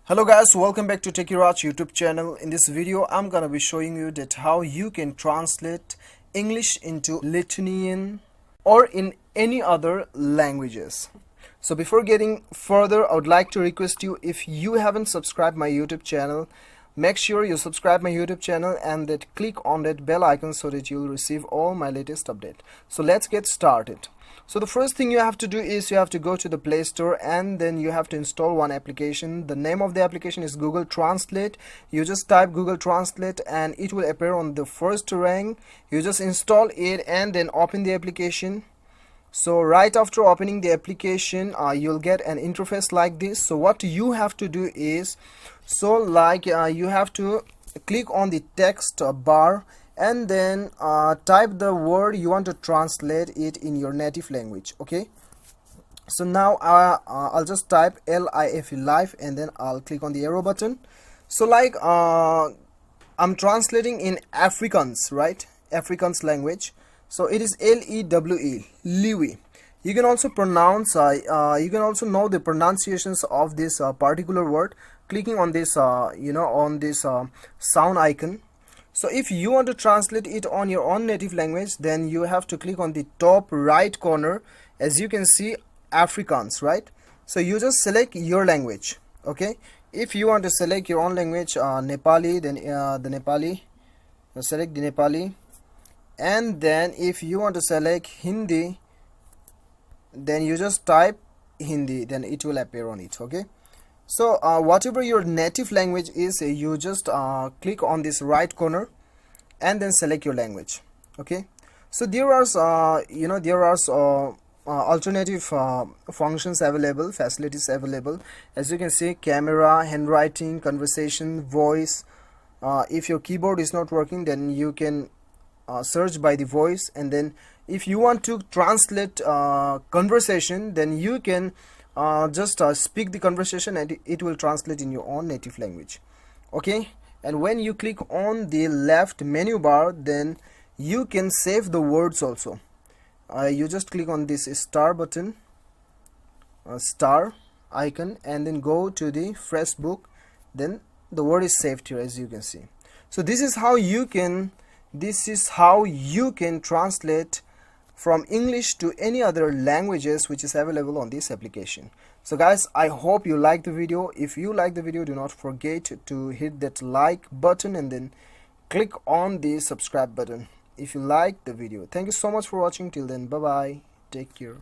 Hello guys, welcome back to Techiraj YouTube channel. In this video I'm gonna be showing you that how you can translate English into Lithuanian or in any other languages. So before getting further, I would like to request you, if you haven't subscribed my YouTube channel, make sure you subscribe my YouTube channel and that click on that bell icon so that you'll receive all my latest update. So let's get started. So the first thing you have to do is you have to go to the Play Store and then you have to install one application. The name of the application is Google Translate. You just type Google Translate and it will appear on the first rank. You just install it and then open the application. So right after opening the application, you'll get an interface like this. So what you have to do is, you have to click on the text bar and then type the word you want to translate it in your native language. Okay, so now I'll just type LIFE, life, and then I'll click on the arrow button. So I'm translating in Afrikaans, right? Afrikaans language. So it is LEWE, Liwi. You can also pronounce you can also know the pronunciations of this particular word clicking on this on this sound icon. So if you want to translate it on your own native language, then you have to click on the top right corner. As you can see, Afrikaans, right? So you just select your language. Okay, if you want to select your own language, Nepali, then the Nepali, select the Nepali. And then if you want to select Hindi, then you just type Hindi, then it will appear on it. Okay, so whatever your native language is, you just click on this right corner and then select your language. Okay, so there are alternative functions available, facilities available. As you can see, camera, handwriting, conversation, voice. If your keyboard is not working, then you can search by the voice, and then if you want to translate conversation, then you can just speak the conversation and it will translate in your own native language. Okay, and when you click on the left menu bar, then you can save the words also. You just click on this star button, star icon, and then go to the fresh book, then the word is saved here, as you can see. So this is how you can translate from English to any other languages which is available on this application. So guys, I hope you like the video. If you like the video, do not forget to hit that like button and then click on the subscribe button if you like the video. Thank you so much for watching. Till then, bye bye, take care.